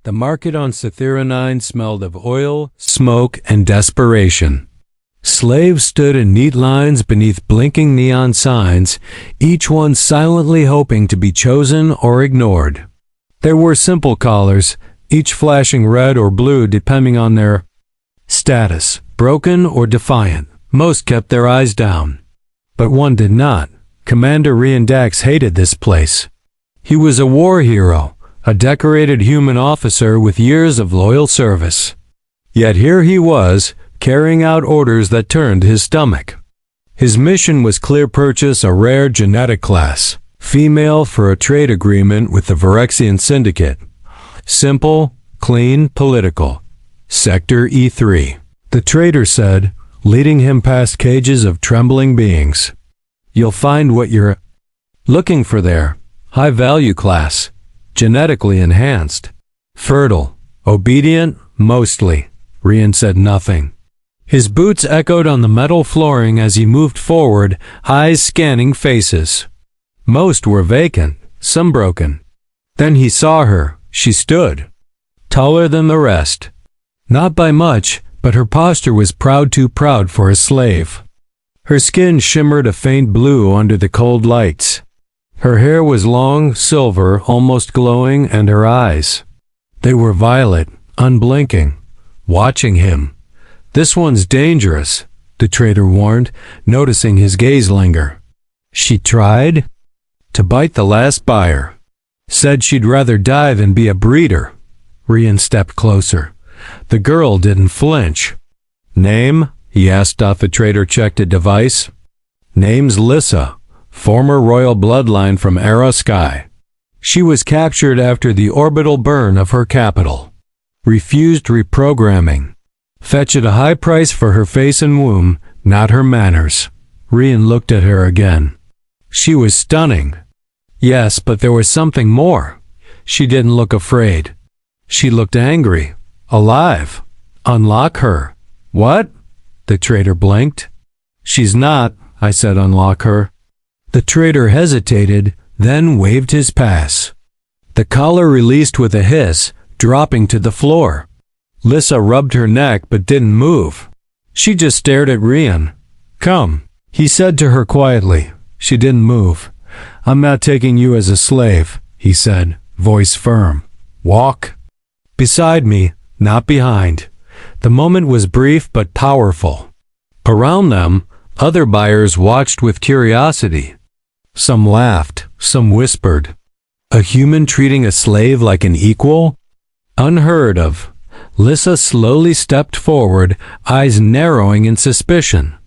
The market on Cytheronine smelled of oil, smoke, and desperation. Slaves stood in neat lines beneath blinking neon signs, each one silently hoping to be chosen or ignored. There were simple collars, each flashing red or blue depending on their status, broken or defiant. Most kept their eyes down. But one did not. Commander Riendax hated this place. He was a war hero, a decorated human officer with years of loyal service. Yet here he was, carrying out orders that turned his stomach. His mission was clear: purchase a rare genetic class, female, for a trade agreement with the Virexian Syndicate. Simple, clean, political. Sector E3. The trader said, leading him past cages of trembling beings. You'll find what you're looking for there. High-value class. Genetically enhanced. Fertile. Obedient, mostly. Rien said nothing. His boots echoed on the metal flooring as he moved forward, eyes scanning faces. Most were vacant, some broken. Then he saw her. She stood. Taller than the rest. Not by much, but her posture was too proud for a slave. Her skin shimmered a faint blue under the cold lights. Her hair was long, silver, almost glowing, and her eyes. They were violet, unblinking, watching him. This one's dangerous, the trader warned, noticing his gaze linger. She tried to bite the last buyer. Said she'd rather die than be a breeder. Rien stepped closer. The girl didn't flinch. Name? He asked. The trader checked a device. Name's Lissa, former royal bloodline from Era Sky. She was captured after the orbital burn of her capital. Refused reprogramming. Fetched a high price for her face and womb, not her manners. Rien looked at her again. She was stunning. Yes, but there was something more. She didn't look afraid. She looked angry. Alive. Unlock her. What? The trader blinked. She's not, I said. Unlock her. The trader hesitated, then waved his pass. The collar released with a hiss, dropping to the floor. Lissa rubbed her neck but didn't move. She just stared at Rien. Come, he said to her quietly. She didn't move. I'm not taking you as a slave, he said, voice firm. Walk beside me, not behind. The moment was brief but powerful. Around them, other buyers watched with curiosity. Some laughed, some whispered. A human treating a slave like an equal? Unheard of. Lissa slowly stepped forward, eyes narrowing in suspicion.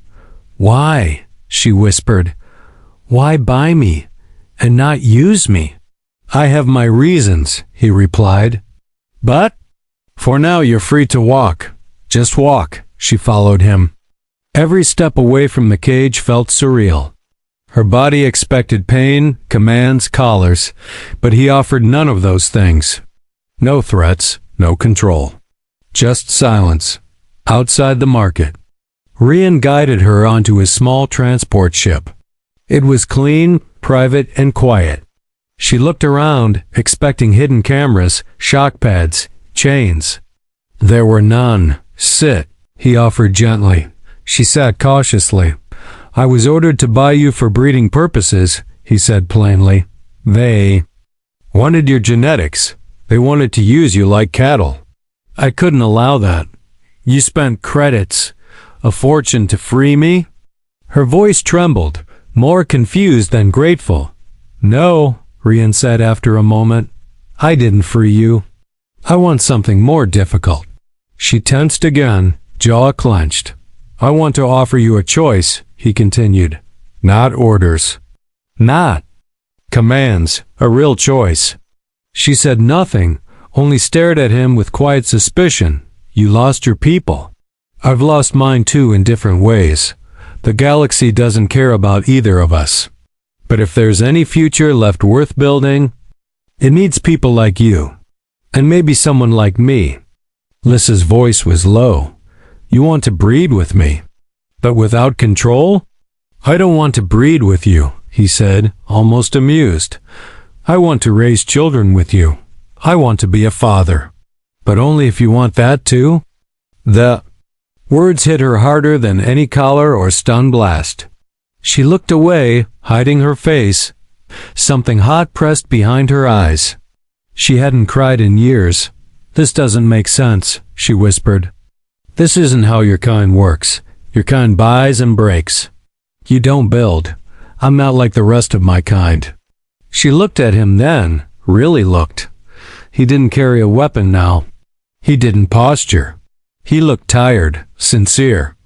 Why? She whispered. Why buy me and not use me? I have my reasons, he replied. But for now you're free to walk. Just walk. She followed him. Every step away from the cage felt surreal. Her body expected pain, commands, collars, but he offered none of those things. No threats, no control. Just silence. Outside the market. Rien guided her onto his small transport ship. It was clean, private, and quiet. She looked around, expecting hidden cameras, shock pads, chains. There were none. Sit, he offered gently. She sat cautiously. I was ordered to buy you for breeding purposes, he said plainly. They wanted your genetics. They wanted to use you like cattle. I couldn't allow that. You spent credits, a fortune to free me? Her voice trembled, more confused than grateful. No, Rien said after a moment. I didn't free you. I want something more difficult. She tensed again, jaw clenched. I want to offer you a choice, he continued. Not orders. Not commands, a real choice. She said nothing, only stared at him with quiet suspicion. You lost your people. I've lost mine too in different ways. The galaxy doesn't care about either of us. But if there's any future left worth building, it needs people like you. And maybe someone like me. Lissa's voice was low. You want to breed with me, but without control? I don't want to breed with you, he said, almost amused. I want to raise children with you. I want to be a father. But only if you want that too? The words hit her harder than any collar or stun blast. She looked away, hiding her face, something hot pressed behind her eyes. She hadn't cried in years. "This doesn't make sense," she whispered. "This isn't how your kind works. Your kind buys and breaks. You don't build. I'm not like the rest of my kind." She looked at him then, really looked. He didn't carry a weapon now. He didn't posture. He looked tired, sincere.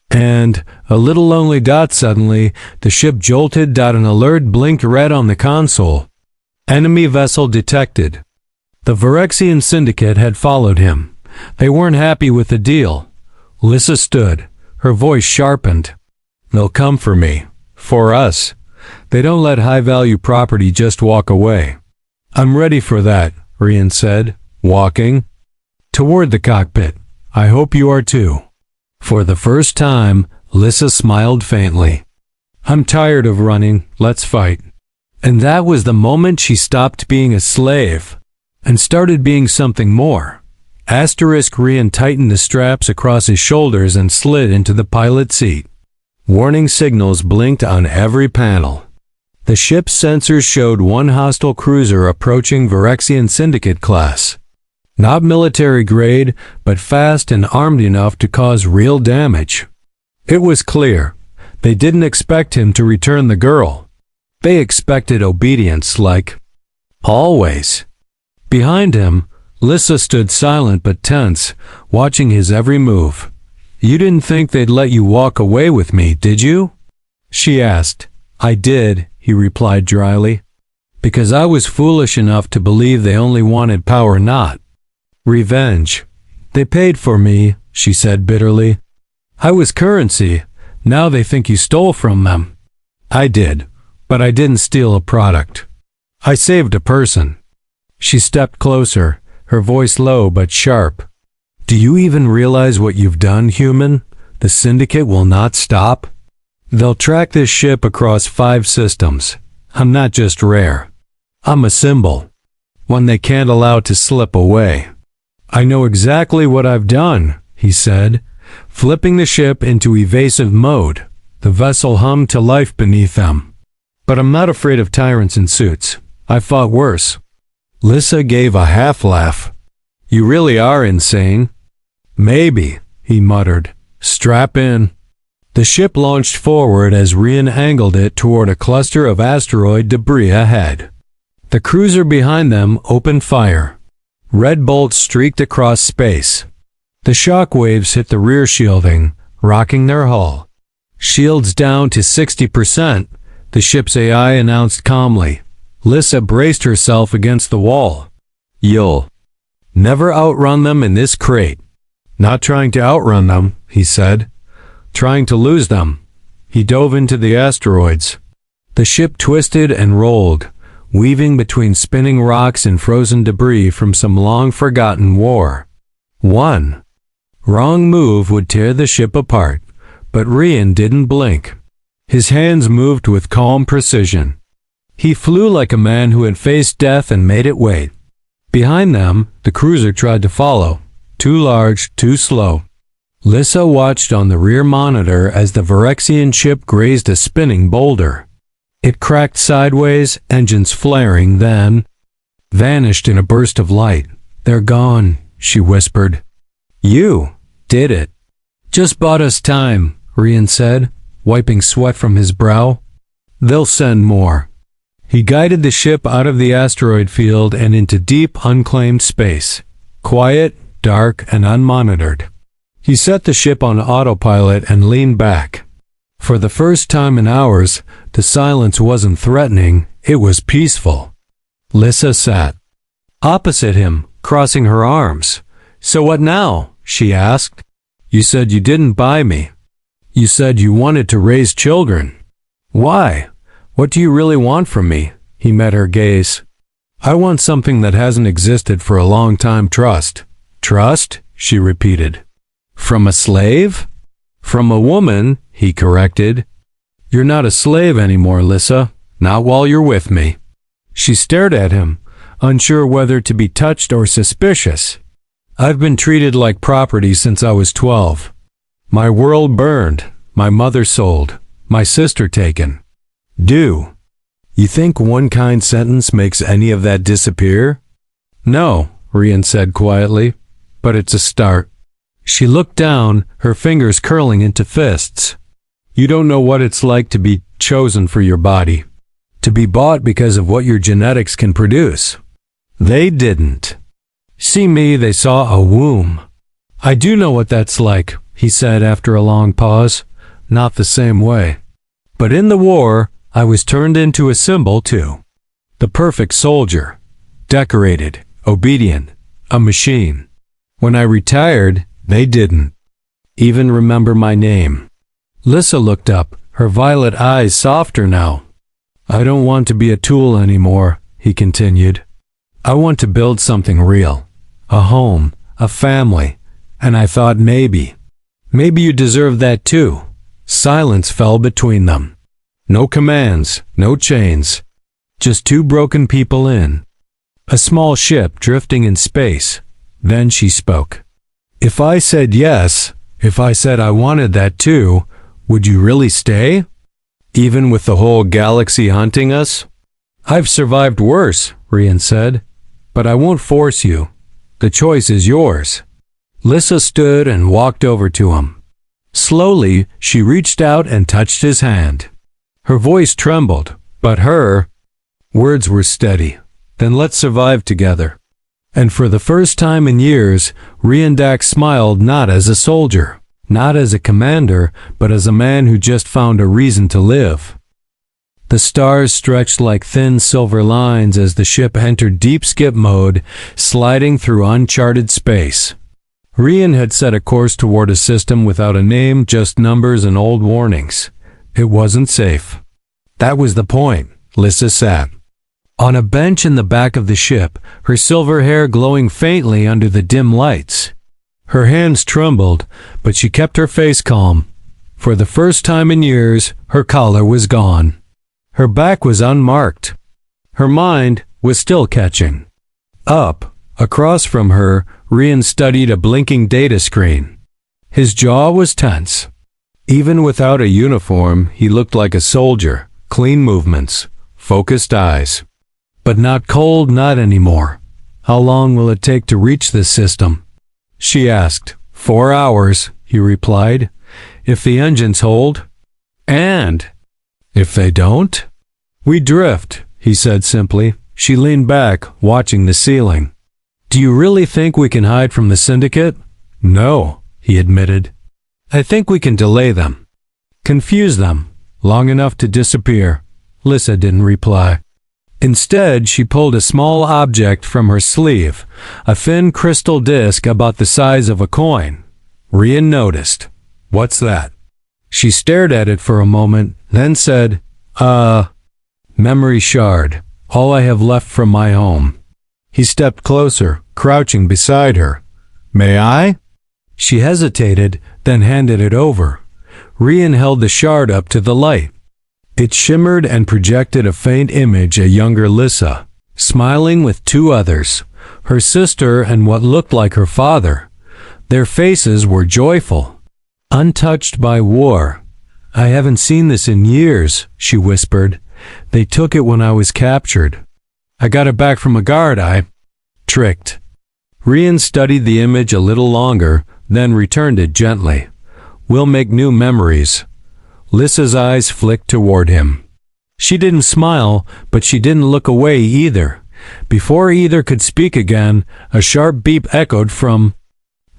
And, a little lonely dot suddenly, the ship jolted. An alert blinked red on the console. Enemy vessel detected. The Phyrexian syndicate had followed him. They weren't happy with the deal. Lissa stood, her voice sharpened. "They'll come for me. For us. They don't let high-value property just walk away." "I'm ready for that," Rian said, walking toward the cockpit. "I hope you are too." For the first time, Lissa smiled faintly. "I'm tired of running. Let's fight." And that was the moment she stopped being a slave and started being something more. Rian tightened the straps across his shoulders and slid into the pilot seat. Warning signals blinked on every panel. The ship's sensors showed one hostile cruiser approaching Phyrexian Syndicate class. Not military grade, but fast and armed enough to cause real damage. It was clear. They didn't expect him to return the girl. They expected obedience, like always. Behind him, Lissa stood silent but tense, watching his every move. "You didn't think they'd let you walk away with me, did you?" she asked. "I did," he replied dryly. "Because I was foolish enough to believe they only wanted power, not revenge. They paid for me," she said bitterly. "I was currency. Now they think you stole from them." "I did, but I didn't steal a product. I saved a person." She stepped closer, her voice low but sharp. "Do you even realize what you've done, human? The Syndicate will not stop. They'll track this ship across 5 systems. I'm not just rare. I'm a symbol. One they can't allow to slip away." "I know exactly what I've done," he said, flipping the ship into evasive mode. The vessel hummed to life beneath them. "But I'm not afraid of tyrants in suits. I fought worse." Lissa gave a half-laugh. "You really are insane." "Maybe," he muttered. "Strap in." The ship launched forward as Rian angled it toward a cluster of asteroid debris ahead. The cruiser behind them opened fire. Red bolts streaked across space. The shock waves hit the rear shielding, rocking their hull. "Shields down to 60%, the ship's AI announced calmly. Lissa braced herself against the wall. "You'll never outrun them in this crate." "Not trying to outrun them," he said. "Trying to lose them." He dove into the asteroids. The ship twisted and rolled, weaving between spinning rocks and frozen debris from some long-forgotten war. One wrong move would tear the ship apart, but Rian didn't blink. His hands moved with calm precision. He flew like a man who had faced death and made it wait. Behind them, the cruiser tried to follow. Too large, too slow. Lissa watched on the rear monitor as the Phyrexian ship grazed a spinning boulder. It cracked sideways, engines flaring, then vanished in a burst of light. "They're gone," she whispered. "You did it." "Just bought us time," Rian said, wiping sweat from his brow. "They'll send more." He guided the ship out of the asteroid field and into deep, unclaimed space. Quiet, dark, and unmonitored. He set the ship on autopilot and leaned back. For the first time in hours, the silence wasn't threatening, it was peaceful. Lissa sat opposite him, crossing her arms. "So what now?" she asked. "You said you didn't buy me. You said you wanted to raise children. Why? What do you really want from me?" He met her gaze. "I want something that hasn't existed for a long time. Trust." "Trust?" she repeated. "From a slave?" "From a woman," he corrected. "You're not a slave anymore, Lissa. Not while you're with me." She stared at him, unsure whether to be touched or suspicious. I've been treated like property since I was 12. My world burned, my mother sold, my sister taken. You think one kind sentence makes any of that disappear? No, Rian said quietly, but it's a start. She looked down, her fingers curling into fists. You don't know what it's like to be chosen for your body, to be bought because of what your genetics can produce. They didn't. See me, they saw a womb. I do know what that's like, he said after a long pause. Not the same way. But in the war, I was turned into a symbol too. The perfect soldier. Decorated, obedient, a machine. When I retired, they didn't even remember my name. Lissa looked up, her violet eyes softer now. I don't want to be a tool anymore, he continued. I want to build something real. A home, a family. And I thought maybe you deserve that too. Silence fell between them. No commands, no chains. Just two broken people in a small ship drifting in space. Then she spoke. If I said yes, if I said I wanted that too, would you really stay? Even with the whole galaxy hunting us? I've survived worse, Rian said, but I won't force you. The choice is yours. Lissa stood and walked over to him. Slowly, she reached out and touched his hand. Her voice trembled, but her words were steady. Then let's survive together. And for the first time in years, Riandak smiled not as a soldier, not as a commander, but as a man who just found a reason to live. The stars stretched like thin silver lines as the ship entered deep skip mode, sliding through uncharted space. Rian had set a course toward a system without a name, just numbers and old warnings. It wasn't safe. That was the point. Lissa sat on a bench in the back of the ship, her silver hair glowing faintly under the dim lights. Her hands trembled, but she kept her face calm. For the first time in years, her collar was gone. Her back was unmarked. Her mind was still catching up. Across from her, Rian studied a blinking data screen. His jaw was tense. Even without a uniform, he looked like a soldier. Clean movements, focused eyes. But not cold, not anymore. How long will it take to reach this system? She asked. 4 hours, he replied. If the engines hold. And if they don't? We drift, he said simply. She leaned back, watching the ceiling. Do you really think we can hide from the syndicate? No, he admitted. I think we can delay them. Confuse them, long enough to disappear. Lissa didn't reply. Instead, she pulled a small object from her sleeve, a thin crystal disc about the size of a coin. Rian noticed. What's that? She stared at it for a moment, then said, memory shard, all I have left from my home. He stepped closer, crouching beside her. May I? She hesitated, then handed it over. Rian held the shard up to the light. It shimmered and projected a faint image of younger Lissa, smiling with two others, her sister and what looked like her father. Their faces were joyful, untouched by war. I haven't seen this in years, she whispered. They took it when I was captured. I got it back from a guard I tricked. Rian studied the image a little longer, then returned it gently. We'll make new memories. Lissa's eyes flicked toward him. She didn't smile, but she didn't look away either. Before either could speak again, a sharp beep echoed from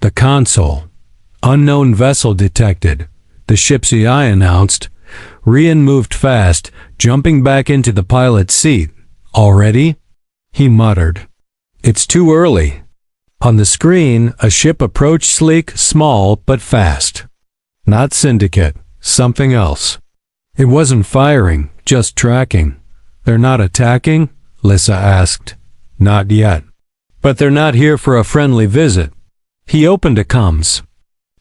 the console. Unknown vessel detected. The ship's EI announced. Rian moved fast, jumping back into the pilot's seat. Already? He muttered. It's too early. On the screen, a ship approached sleek, small, but fast. Not Syndicate. Something else. It wasn't firing, just tracking. They're not attacking? Lissa asked. Not yet. But they're not here for a friendly visit. He opened a comms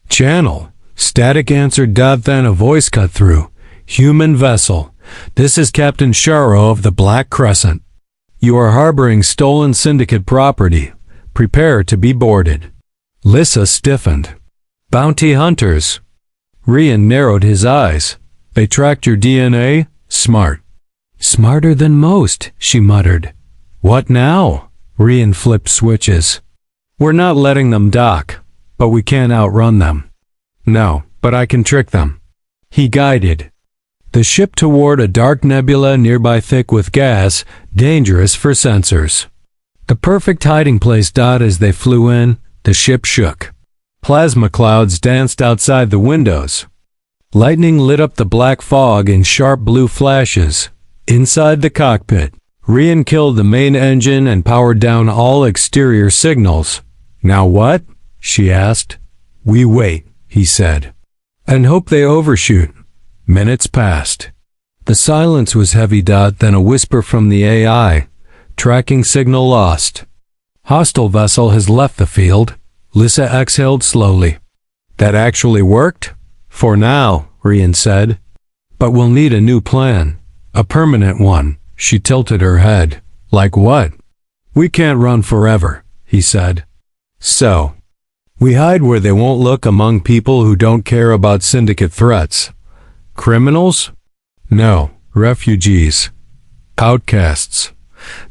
channel. Static answered. Then a voice cut through. Human vessel. This is Captain Sharo of the Black Crescent. You are harboring stolen Syndicate property. Prepare to be boarded. Lissa stiffened. Bounty hunters. Rian narrowed his eyes. They tracked your DNA? Smart. Smarter than most, she muttered. What now? Rian flipped switches. We're not letting them dock, but we can't outrun them. No, but I can trick them. He guided the ship toward a dark nebula nearby thick with gas, dangerous for sensors. The perfect hiding place. As they flew in, the ship shook. Plasma clouds danced outside the windows. Lightning lit up the black fog in sharp blue flashes. Inside the cockpit, Rian killed the main engine and powered down all exterior signals. Now what? She asked. We wait, he said, and hope they overshoot. Minutes passed. The silence was heavy. Then a whisper from the AI. Tracking signal lost. Hostile vessel has left the field. Lissa exhaled slowly. That actually worked? For now, Rian said. But we'll need a new plan. A permanent one. She tilted her head. Like what? We can't run forever, he said. So, we hide where they won't look among people who don't care about syndicate threats. Criminals? No, refugees. Outcasts.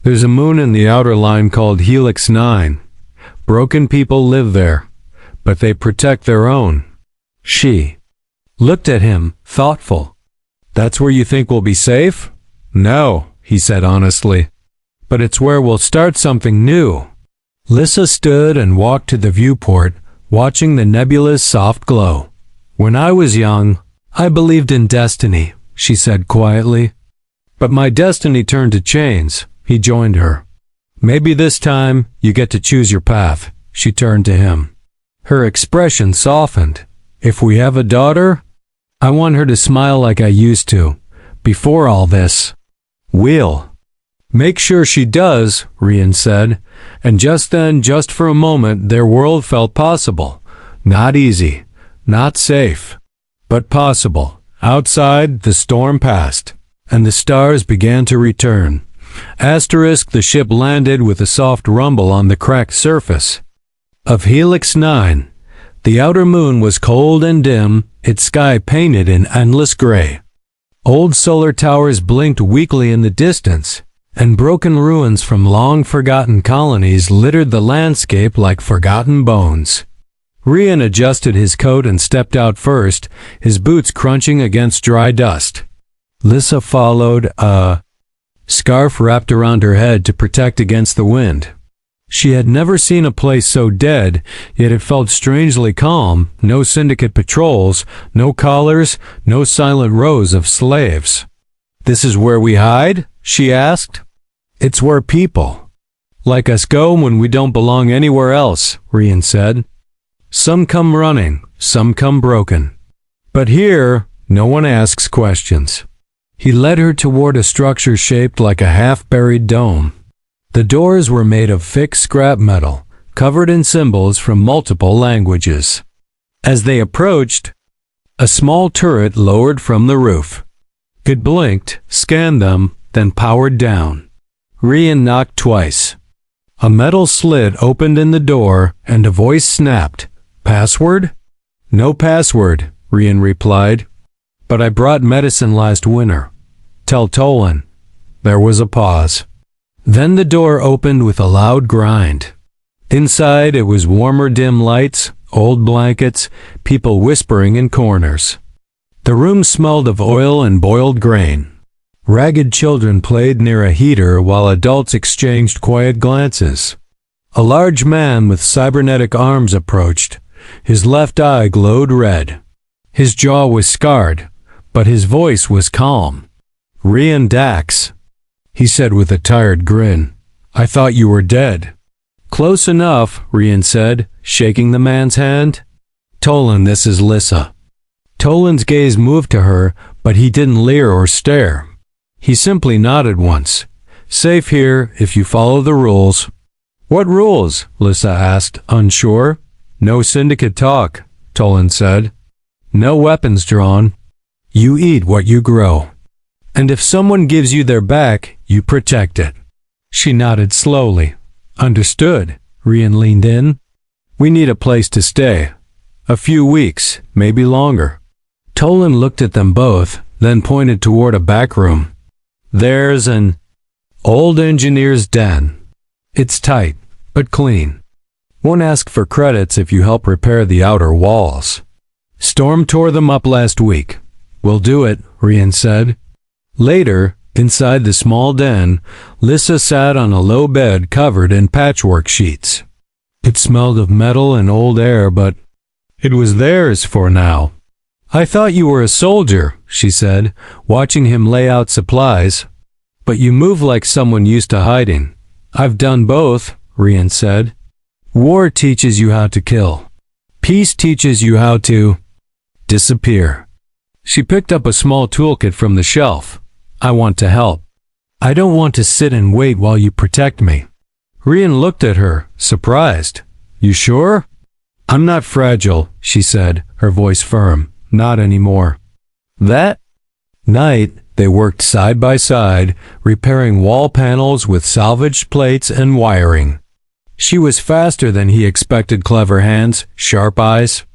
There's a moon in the outer line called Helix 9. Broken people live there, but they protect their own. She looked at him, thoughtful. That's where you think we'll be safe? No, he said honestly. But it's where we'll start something new. Lissa stood and walked to the viewport, watching the nebula's soft glow. When I was young, I believed in destiny, she said quietly. But my destiny turned to chains. He joined her. Maybe this time you get to choose your path. She turned to him. Her expression softened. If we have a daughter, I want her to smile like I used to, before all this. We'll make sure she does, Rian said, and just then, just for a moment, their world felt possible. Not easy, not safe, but possible. Outside, the storm passed, and the stars began to return. The ship landed with a soft rumble on the cracked surface of Helix 9. The outer moon was cold and dim, its sky painted in endless gray. Old solar towers blinked weakly in the distance, and broken ruins from long-forgotten colonies littered the landscape like forgotten bones. Rian adjusted his coat and stepped out first, his boots crunching against dry dust. Lissa followed, a scarf wrapped around her head to protect against the wind. She had never seen a place so dead, yet it felt strangely calm. No syndicate patrols, no collars, no silent rows of slaves. This is where we hide? She asked. It's where people like us go when we don't belong anywhere else, Rian said. Some come running, some come broken. But here, no one asks questions. He led her toward a structure shaped like a half-buried dome. The doors were made of thick scrap metal, covered in symbols from multiple languages. As they approached, a small turret lowered from the roof. It blinked, scanned them, then powered down. Rian knocked twice. A metal slit opened in the door, and a voice snapped. Password? No password, Rian replied. But I brought medicine last winter. Tell Tolan. There was a pause. Then the door opened with a loud grind. Inside it was warmer dim lights, old blankets, people whispering in corners. The room smelled of oil and boiled grain. Ragged children played near a heater while adults exchanged quiet glances. A large man with cybernetic arms approached. His left eye glowed red. His jaw was scarred, but his voice was calm. Rian Dax, he said with a tired grin. I thought you were dead. Close enough, Rian said, shaking the man's hand. Tolan, this is Lissa. Tolan's gaze moved to her, but he didn't leer or stare. He simply nodded once. Safe here if you follow the rules. What rules? Lissa asked, unsure. No syndicate talk, Tolan said. No weapons drawn. You eat what you grow. And if someone gives you their back, you protect it. She nodded slowly. Understood. Rian leaned in. We need a place to stay. A few weeks, maybe longer. Tolan looked at them both, then pointed toward a back room. There's an old engineer's den. It's tight, but clean. Won't ask for credits if you help repair the outer walls. Storm tore them up last week. We'll do it, Rian said. Later, inside the small den, Lissa sat on a low bed covered in patchwork sheets. It smelled of metal and old air, but it was theirs for now. I thought you were a soldier, she said, watching him lay out supplies. But you move like someone used to hiding. I've done both, Rian said. War teaches you how to kill. Peace teaches you how to disappear. She picked up a small toolkit from the shelf. I want to help. I don't want to sit and wait while you protect me. Rian looked at her, surprised. You sure? I'm not fragile, she said, her voice firm. Not anymore. That night, they worked side by side, repairing wall panels with salvaged plates and wiring. She was faster than he expected. Clever hands, sharp eyes.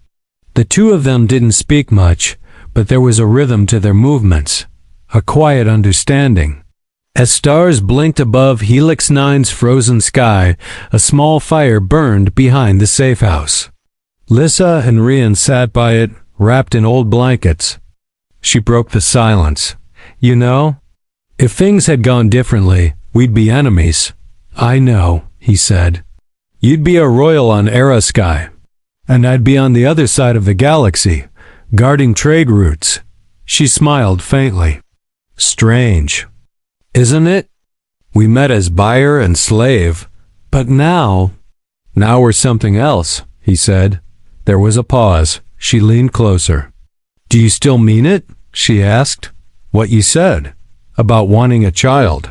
The two of them didn't speak much, but there was a rhythm to their movements, a quiet understanding. As stars blinked above Helix 9's frozen sky, a small fire burned behind the safe house. Lissa and Rian sat by it, wrapped in old blankets. She broke the silence. You know, if things had gone differently, we'd be enemies. I know, he said. You'd be a royal on Era Sky, and I'd be on the other side of the galaxy, guarding trade routes. She smiled faintly. Strange, isn't it? We met as buyer and slave, but now we're something else, he said. There was a pause. She leaned closer. Do you still mean it? She asked. What you said, about wanting a child.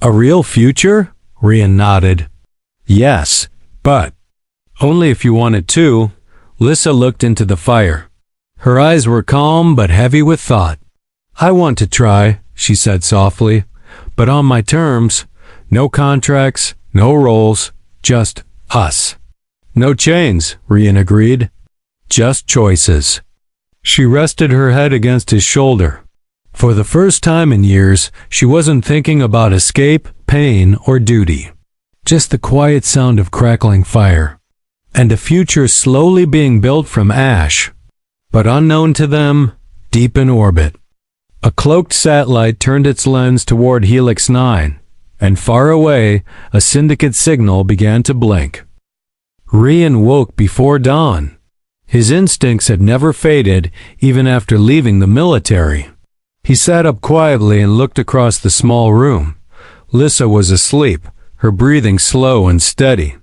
A real future? Rian nodded. Yes, but only if you wanted to. Lissa looked into the fire. Her eyes were calm but heavy with thought. I want to try, she said softly, but on my terms. No contracts, no roles, just us. No chains, Rian agreed. Just choices. She rested her head against his shoulder. For the first time in years, she wasn't thinking about escape, pain, or duty. Just the quiet sound of crackling fire. And a future slowly being built from ash. But unknown to them, deep in orbit. A cloaked satellite turned its lens toward Helix 9, and far away, a syndicate signal began to blink. Rian woke before dawn. His instincts had never faded, even after leaving the military. He sat up quietly and looked across the small room. Lissa was asleep, her breathing slow and steady.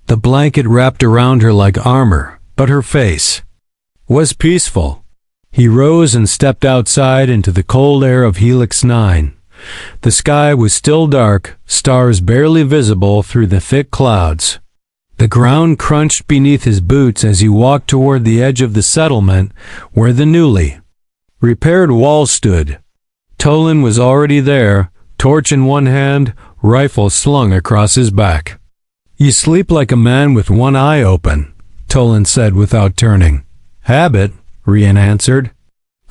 The blanket wrapped around her like armor, but her face was peaceful. He rose and stepped outside into the cold air of Helix 9. The sky was still dark, stars barely visible through the thick clouds. The ground crunched beneath his boots as he walked toward the edge of the settlement where the newly repaired wall stood. Tolan was already there, torch in one hand, rifle slung across his back. You sleep like a man with one eye open, Tolan said without turning. Habit, Rian answered.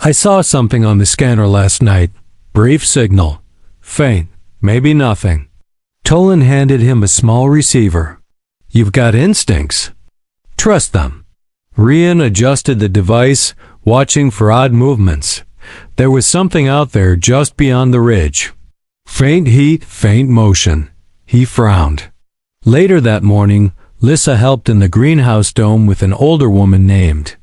I saw something on the scanner last night. Brief signal. Faint, maybe nothing. Tolan handed him a small receiver. You've got instincts. Trust them. Rian adjusted the device, watching for odd movements. There was something out there just beyond the ridge. Faint heat, faint motion. He frowned. Later that morning, Lissa helped in the greenhouse dome with an older woman named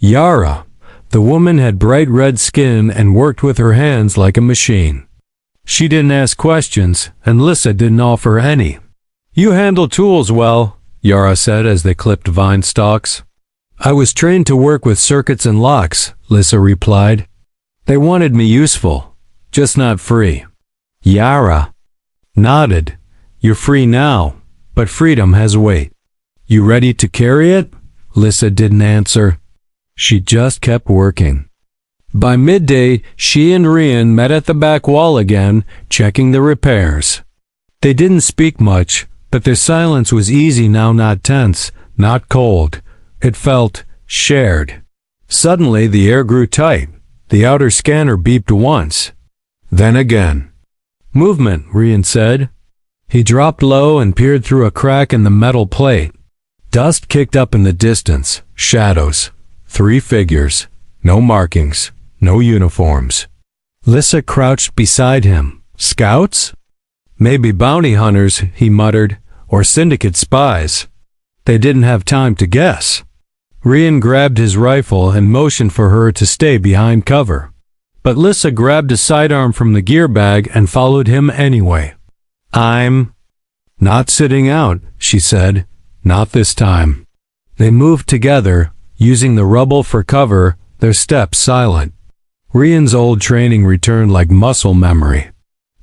Yara. The woman had bright red skin and worked with her hands like a machine. She didn't ask questions, and Lissa didn't offer any. You handle tools well, Yara said as they clipped vine stalks. I was trained to work with circuits and locks, Lissa replied. They wanted me useful, just not free. Yara nodded. You're free now, but freedom has weight. You ready to carry it? Lissa didn't answer. She just kept working. By midday, she and Rian met at the back wall again, checking the repairs. They didn't speak much, but their silence was easy now, not tense, not cold. It felt shared. Suddenly, the air grew tight. The outer scanner beeped once. Then again. Movement, Rian said. He dropped low and peered through a crack in the metal plate. Dust kicked up in the distance. Shadows. 3 figures. No markings. No uniforms. Lissa crouched beside him. Scouts? Maybe bounty hunters, he muttered, or syndicate spies. They didn't have time to guess. Rian grabbed his rifle and motioned for her to stay behind cover. But Lissa grabbed a sidearm from the gear bag and followed him anyway. I'm not sitting out, she said. Not this time. They moved together, using the rubble for cover, their steps silent. Rian's old training returned like muscle memory.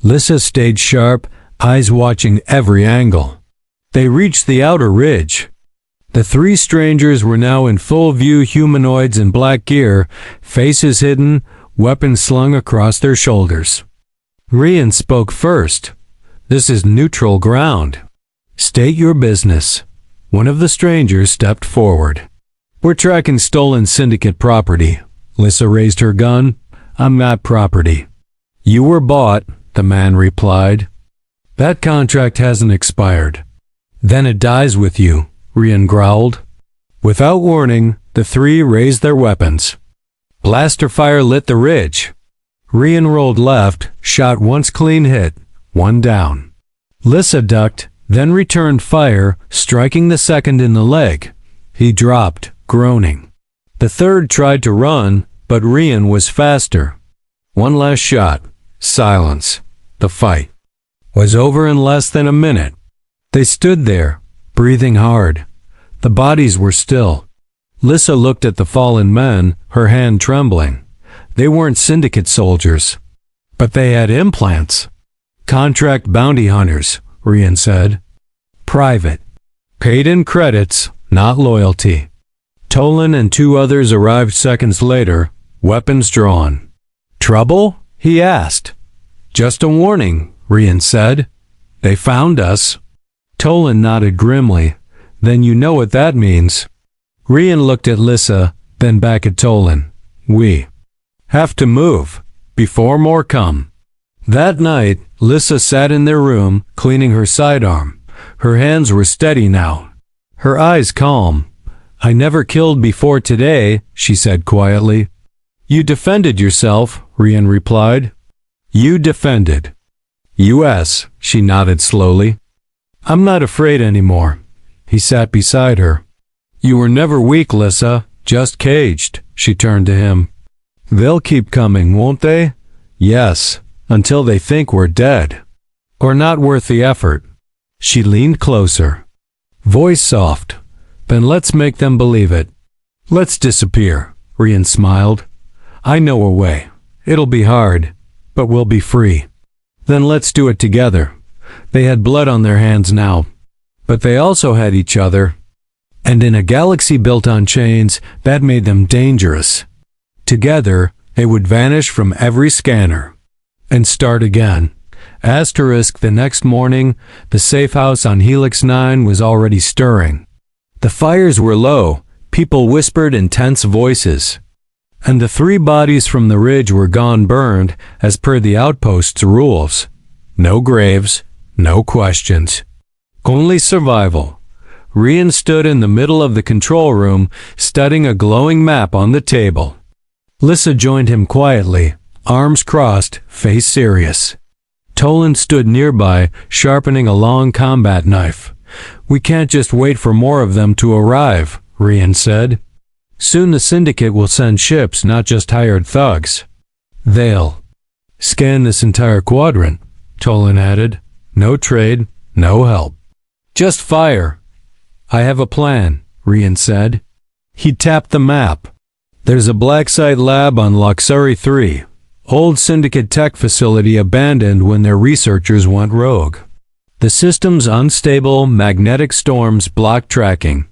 Lissa stayed sharp, eyes watching every angle. They reached the outer ridge. The 3 strangers were now in full view, humanoids in black gear, faces hidden, weapons slung across their shoulders. Rian spoke first. This is neutral ground. State your business. One of the strangers stepped forward. We're tracking stolen syndicate property. Lissa raised her gun. I'm not property. You were bought, the man replied. That contract hasn't expired. Then it dies with you, Rian growled. Without warning, the 3 raised their weapons. Blaster fire lit the ridge. Rian rolled left, shot once clean hit, 1 down. Lissa ducked, then returned fire, striking the second in the leg. He dropped, groaning. The 3rd tried to run, but Rian was faster. 1 last shot. Silence. The fight was over in less than a minute. They stood there, breathing hard. The bodies were still. Lissa looked at the fallen men, her hand trembling. They weren't syndicate soldiers, but they had implants. Contract bounty hunters, Rian said. Private. Paid in credits, not loyalty. Tolan and 2 others arrived seconds later, weapons drawn. Trouble? He asked. Just a warning, Rian said. They found us. Tolan nodded grimly. Then you know what that means. Rian looked at Lissa, then back at Tolan. We have to move, before more come. That night, Lissa sat in their room, cleaning her sidearm. Her hands were steady now. Her eyes calm. I never killed before today, she said quietly. You defended yourself, Rian replied. You defended. U.S., she nodded slowly. I'm not afraid anymore. He sat beside her. You were never weak, Lissa, just caged, she turned to him. They'll keep coming, won't they? Yes, until they think we're dead. Or not worth the effort. She leaned closer. Voice soft. Then let's make them believe it. Let's disappear, Rian smiled. I know a way. It'll be hard, but we'll be free. Then let's do it together. They had blood on their hands now, but they also had each other. And in a galaxy built on chains, that made them dangerous. Together, they would vanish from every scanner. And start again. Asterisk the next morning, the safe house on Helix 9 was already stirring. The fires were low, people whispered in tense voices. And the 3 bodies from the ridge were gone burned, as per the outpost's rules. No graves, no questions. Only survival. Rian stood in the middle of the control room, studying a glowing map on the table. Lissa joined him quietly, arms crossed, face serious. Tolan stood nearby, sharpening a long combat knife. We can't just wait for more of them to arrive, Rian said. Soon the Syndicate will send ships, not just hired thugs. They'll scan this entire quadrant, Tolan added. No trade, no help. Just fire. I have a plan, Rian said. He tapped the map. There's a black site lab on Luxury 3. Old Syndicate tech facility abandoned when their researchers went rogue. The system's unstable magnetic storms block tracking.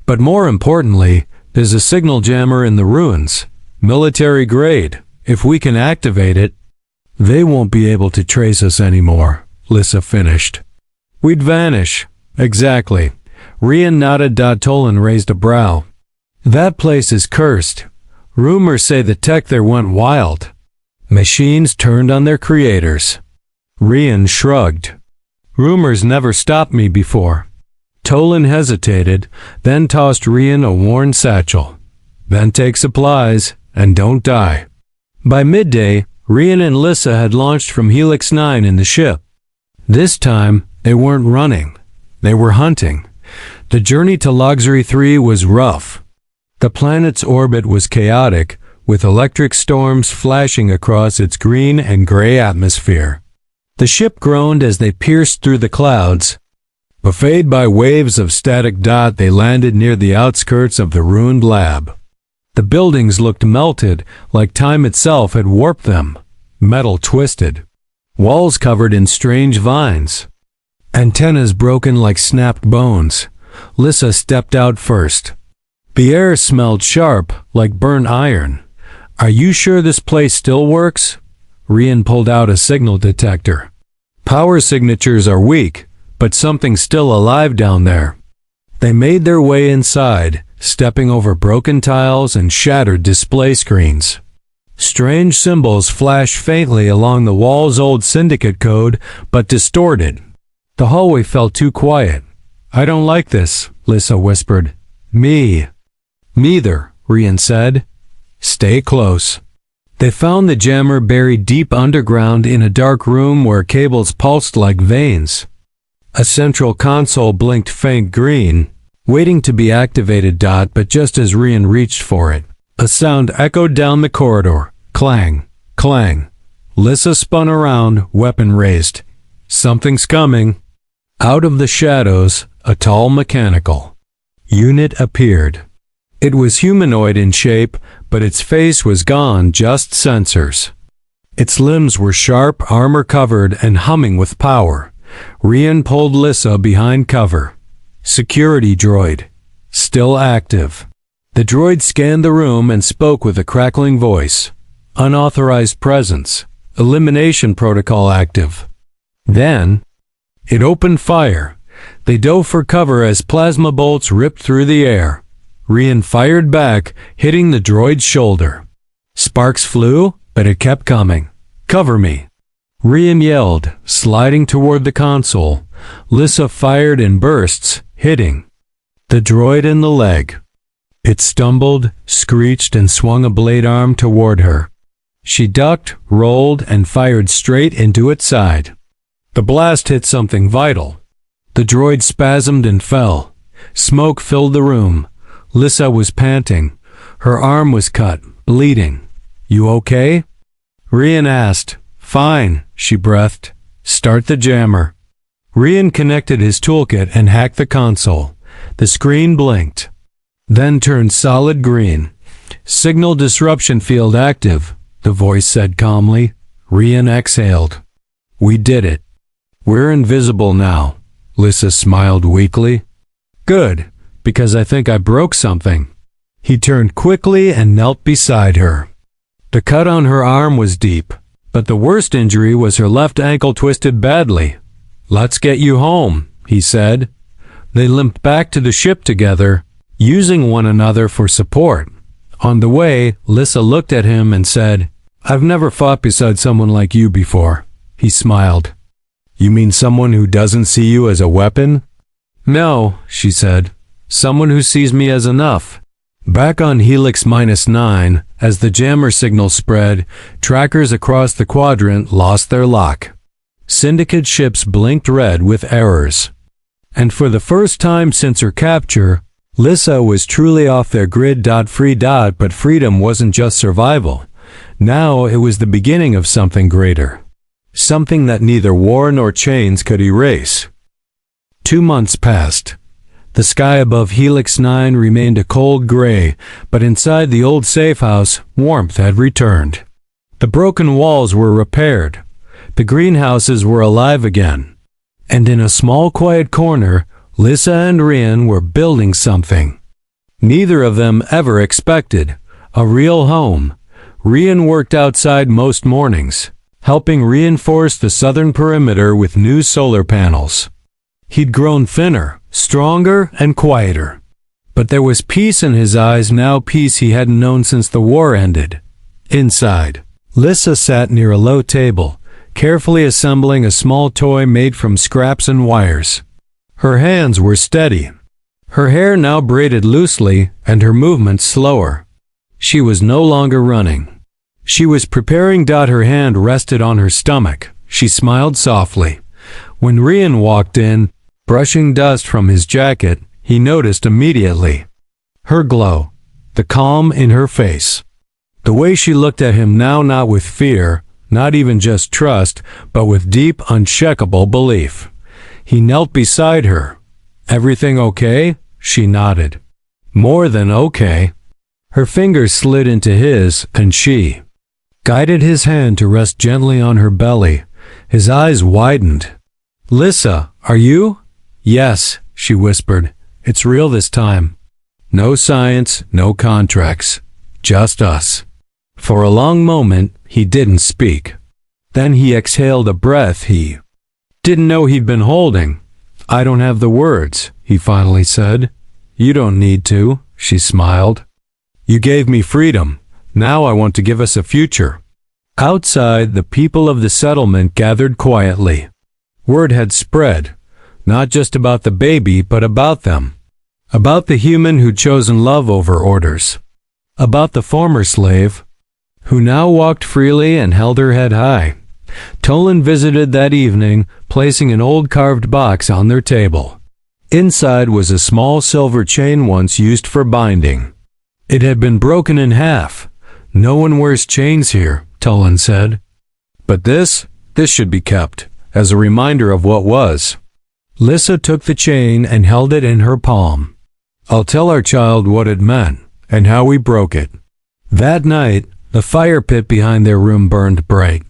But more importantly, there's a signal jammer in the ruins. Military grade. If we can activate it, they won't be able to trace us anymore, Lissa finished. We'd vanish. Exactly. Rian nodded. Tolan raised a brow. That place is cursed. Rumors say the tech there went wild. Machines turned on their creators. Rian shrugged. Rumors never stopped me before. Tolan hesitated, then tossed Rian a worn satchel. Then take supplies, and don't die. By midday, Rian and Lissa had launched from Helix 9 in the ship. This time, they weren't running. They were hunting. The journey to Luxury 3 was rough. The planet's orbit was chaotic, with electric storms flashing across its green and gray atmosphere. The ship groaned as they pierced through the clouds. Buffeted by waves of static. They landed near the outskirts of the ruined lab. The buildings looked melted, like time itself had warped them. Metal twisted. Walls covered in strange vines. Antennas broken like snapped bones. Lissa stepped out first. The air smelled sharp, like burnt iron. Are you sure this place still works? Rian pulled out a signal detector. Power signatures are weak, but something's still alive down there. They made their way inside, stepping over broken tiles and shattered display screens. Strange symbols flashed faintly along the wall's old syndicate code, but distorted. The hallway felt too quiet. I don't like this, Lissa whispered. Me. Neither, Rian said. Stay close. They found the jammer buried deep underground in a dark room where cables pulsed like veins. A central console blinked faint green, waiting to be activated. But just as Rian reached for it, a sound echoed down the corridor. Clang, clang. Lissa spun around, weapon raised. Something's coming. Out of the shadows, a tall mechanical unit appeared. It was humanoid in shape, but its face was gone, just sensors. Its limbs were sharp, armor-covered, and humming with power. Rian pulled Lissa behind cover. Security droid. Still active. The droid scanned the room and spoke with a crackling voice. Unauthorized presence. Elimination protocol active. Then, it opened fire. They dove for cover as plasma bolts ripped through the air. Rian fired back, hitting the droid's shoulder. Sparks flew, but it kept coming. Cover me. Rian yelled, sliding toward the console. Lissa fired in bursts, hitting the droid in the leg. It stumbled, screeched, and swung a blade arm toward her. She ducked, rolled, and fired straight into its side. The blast hit something vital. The droid spasmed and fell. Smoke filled the room. Lissa was panting. Her arm was cut, bleeding. You okay? Rian asked. Fine, she breathed. Start the jammer. Rian connected his toolkit and hacked the console. The screen blinked, then turned solid green. Signal disruption field active, the voice said calmly. Rian exhaled. We did it. We're invisible now. Lissa smiled weakly. Good, because I think I broke something. He turned quickly and knelt beside her. The cut on her arm was deep, but the worst injury was her left ankle twisted badly. Let's get you home, he said. They limped back to the ship together, using one another for support. On the way, Lissa looked at him and said, I've never fought beside someone like you before. He smiled. You mean someone who doesn't see you as a weapon? No, she said. Someone who sees me as enough. Back on Helix -9, as the jammer signal spread, trackers across the quadrant lost their lock. Syndicate ships blinked red with errors. And for the first time since her capture, Lissa was truly off their grid. Free. But freedom wasn't just survival. Now it was the beginning of something greater. Something that neither war nor chains could erase. 2 months passed. The sky above Helix 9 remained a cold gray, but inside the old safe house, warmth had returned. The broken walls were repaired. The greenhouses were alive again. And in a small quiet corner, Lissa and Rian were building something. Neither of them ever expected. A real home. Rian worked outside most mornings, helping reinforce the southern perimeter with new solar panels. He'd grown thinner, stronger and quieter. But there was peace in his eyes now, peace he hadn't known since the war ended. Inside, Lissa sat near a low table, carefully assembling a small toy made from scraps and wires. Her hands were steady, her hair now braided loosely and her movements slower. She was no longer running. She was preparing. Her hand rested on her stomach. She smiled softly. When Rian walked in, brushing dust from his jacket, he noticed immediately her glow, the calm in her face. The way she looked at him now, not with fear, not even just trust, but with deep, unshakable belief. He knelt beside her. "Everything okay?" She nodded. "More than okay." Her fingers slid into his, and she guided his hand to rest gently on her belly. His eyes widened. "Lissa, are you?" "Yes," she whispered. "It's real this time. No science, no contracts. Just us." For a long moment, he didn't speak. Then he exhaled a breath he didn't know he'd been holding. "I don't have the words," he finally said. "You don't need to," she smiled. "You gave me freedom. Now I want to give us a future." Outside, the people of the settlement gathered quietly. Word had spread, not just about the baby, but about them. About the human who'd chosen love over orders. About the former slave, who now walked freely and held her head high. Tolan visited that evening, placing an old carved box on their table. Inside was a small silver chain once used for binding. It had been broken in half. "No one wears chains here," Tolan said. "But this should be kept, as a reminder of what was." Lissa took the chain and held it in her palm. "I'll tell our child what it meant, and how we broke it." That night, the fire pit behind their room burned bright.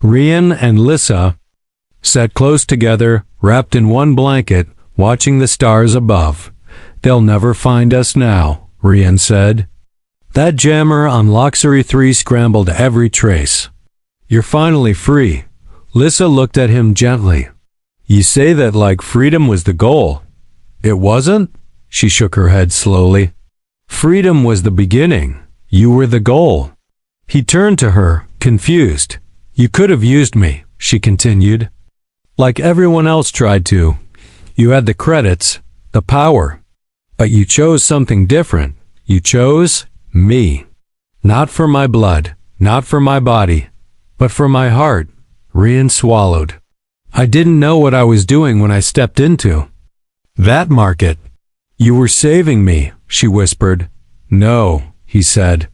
Rian and Lissa sat close together, wrapped in one blanket, watching the stars above. "They'll never find us now," Rian said. That jammer on Luxury 3 scrambled every trace. "You're finally free." Lissa looked at him gently. "You say that like freedom was the goal." "It wasn't?" She shook her head slowly. "Freedom was the beginning. You were the goal." He turned to her, confused. "You could have used me," she continued. "Like everyone else tried to. You had the credits, the power. But you chose something different. You chose me. Not for my blood, not for my body, but for my heart." Rian swallowed. "I didn't know what I was doing when I stepped into that market." "You were saving me," she whispered. "No," he said.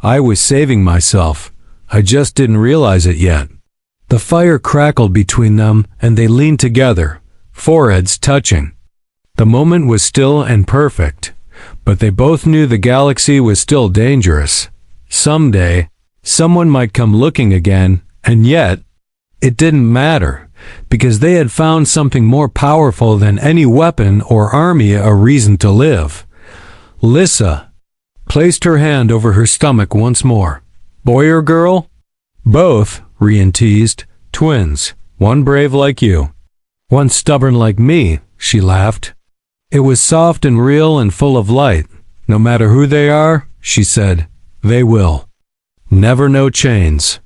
"I was saving myself. I just didn't realize it yet." The fire crackled between them, and they leaned together, foreheads touching. The moment was still and perfect, but they both knew the galaxy was still dangerous. Someday, someone might come looking again, and yet, it didn't matter, because they had found something more powerful than any weapon or army, a reason to live. Lissa placed her hand over her stomach once more. "Boy or girl?" "Both," Rian teased. "Twins. One brave like you. One stubborn like me," she laughed. It was soft and real and full of light. "No matter who they are," she said, "they will never know chains.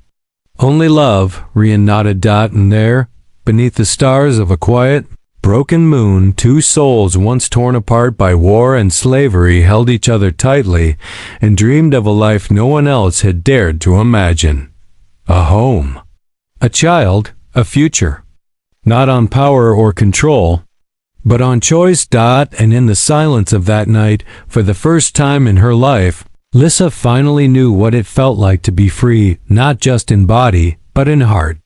Only love," Rian nodded. And there, beneath the stars of a quiet, broken moon, two souls once torn apart by war and slavery held each other tightly and dreamed of a life no one else had dared to imagine. A home. A child. A future. Not on power or control, but on choice. And in the silence of that night, for the first time in her life, Lissa finally knew what it felt like to be free, not just in body, but in heart.